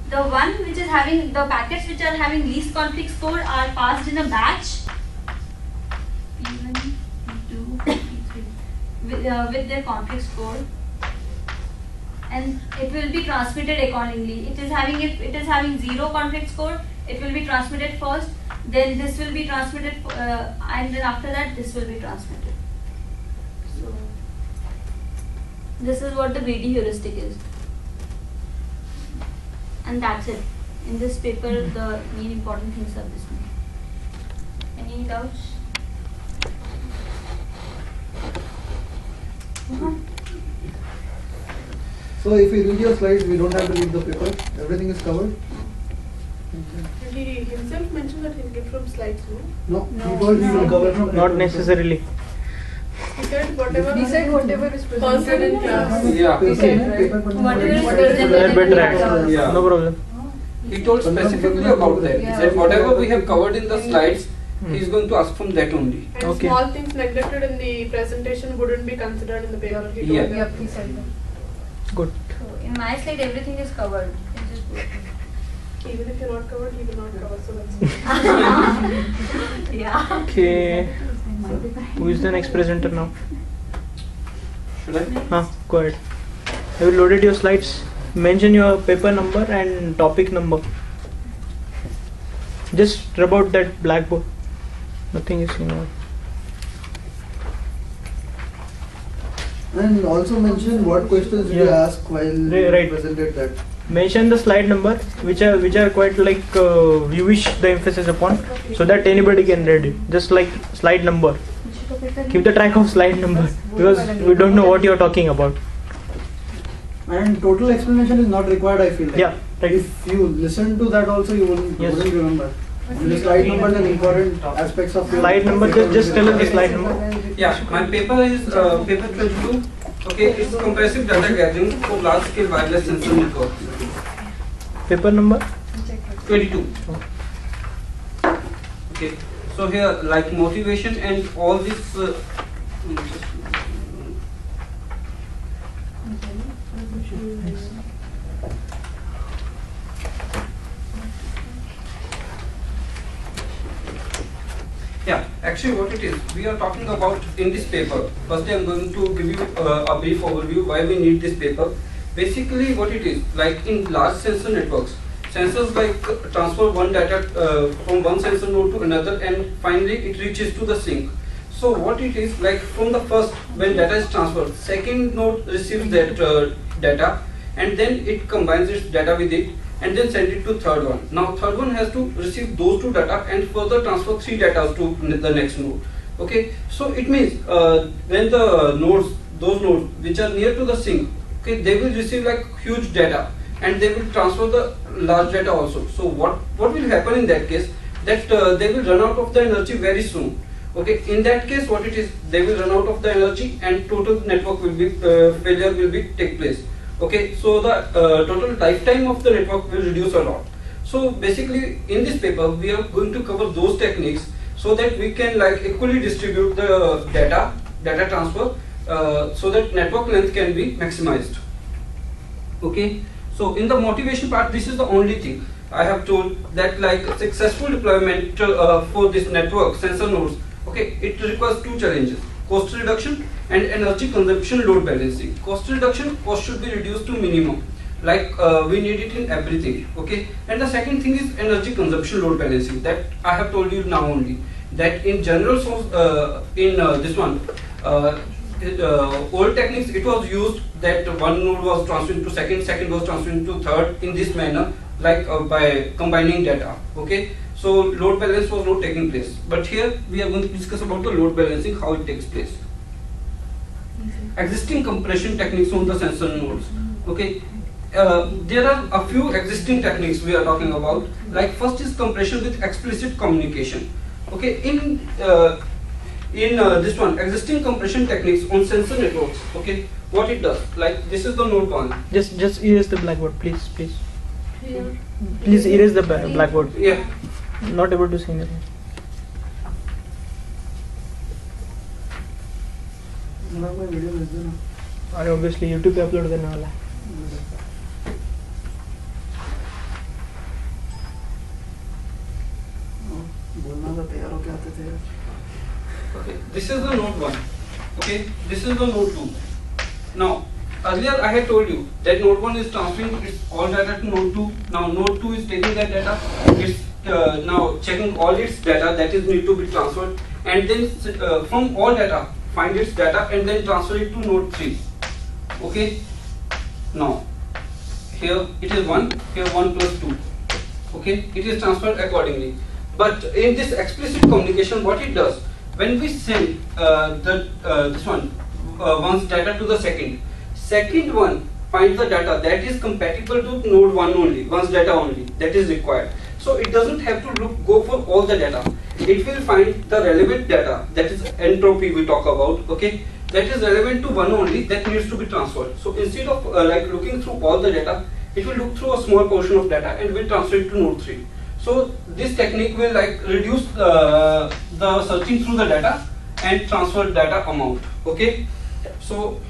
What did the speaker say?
The one which is having the packets which are having least conflict score are passed in a batch. P1, P2, P3 with their conflict score, and it will be transmitted accordingly. It is having 0 conflict score. It will be transmitted first. Then this will be transmitted, and then after that this will be transmitted. So this is what the greedy heuristic is. And that's it. In this paper, the main important things are this one. Any doubts? So if we read your slides, we don't have to read the paper. Everything is covered. He himself mentioned that he'll get from slides, no? No, he told he will cover from Not necessarily. He said whatever He said whatever is constant in class. Yeah. He said, right? Whatever is That better act. Yeah. No problem. He told specifically about that. He said whatever we have covered in the slides, he is going to ask from that only. And Okay. small things neglected in the presentation wouldn't be considered in the paper. He told Yeah. them. Yep, he said that. Good. So in my slide, everything is covered. It's just good. Even if you're not covered, he will not cover. So that's Yeah. Okay. Who is the next presenter now? Should I? Go ahead. Have you loaded your slides? Mention your paper number and topic number. Just rub out that blackboard. Nothing is And also mention what questions you Yeah. ask while Right. you presented that. Mention the slide number, which are quite like you wish the emphasis upon, so that anybody can read it. Just like slide number. Keep the track of slide number because we don't know what you are talking about. And total explanation is not required, I feel like. Yeah, right. If you listen to that also, you wouldn't remember. The slide number and important aspects of your Slide number, just tell us the slide number. Yeah, my paper is paper 22. Okay, it's compressive data gathering for large scale wireless sensor network. Paper number? 22. Okay, so here like motivation and all this. Yeah, actually what it is, we are talking about in this paper. First I am going to give you a brief overview why we need this paper. Basically what it is, like in large sensor networks, sensors like transfer one data from one sensor node to another and finally it reaches to the sink. So what it is, like from the first, when data is transferred, second node receives that data and then it combines its data with it and then send it to third one. Now third one has to receive those two data and further transfer three data to the next node. Okay, so it means when the nodes, those nodes which are near to the sink, okay, they will receive like huge data and they will transfer the large data also. So what will happen in that case, that they will run out of the energy very soon. Okay, in that case what it is, they will run out of the energy and total network will be failure will be take place. Okay, so the total lifetime of the network will reduce a lot. So basically in this paper we are going to cover those techniques so that we can like equally distribute the data transfer so that network length can be maximized. Okay, so in the motivation part, this is the only thing I have told, that like successful deployment for this network sensor nodes, okay, it requires two challenges: cost reduction and energy consumption load balancing. Cost reduction, cost should be reduced to minimum, like we need it in everything. Okay, and the second thing is energy consumption load balancing, that I have told you now only, that in general, so in this one old techniques, it was used that one node was transferred to second was transferred to third in this manner, like by combining data. Okay, so load balance was not taking place, but here we are going to discuss about the load balancing, how it takes place. Existing compression techniques on the sensor nodes. Okay, there are a few existing techniques we are talking about. Like first is compression with explicit communication. Okay, in this one, existing compression techniques on sensor networks. Okay, what it does, like this is the node one. Just erase the blackboard, please. Here. Please erase the blackboard. Yeah. Not able to see anything. अरे obviously YouTube पे upload करने वाला है. Okay, this is the node 1. Okay, this is the node 2. Now, earlier I had told you that node 1 is transferring its all data to node 2. Now node 2 is taking that data, it's now checking all its data that is need to be transferred, and then from all data find its data and then transfer it to node 3. Okay, now here it is 1, here 1 plus 2. Okay, it is transferred accordingly. But in this explicit communication, what it does, when we send this one one's data to the second one finds the data that is compatible to node 1 only, one's data only, that is required. So it doesn't have to go for all the data. It will find the relevant data, that is entropy we talk about, okay, that is relevant to one only, that needs to be transferred. So instead of like looking through all the data, it will look through a small portion of data and will transfer it to node 3. So this technique will like reduce the searching through the data and transfer data amount. Okay, so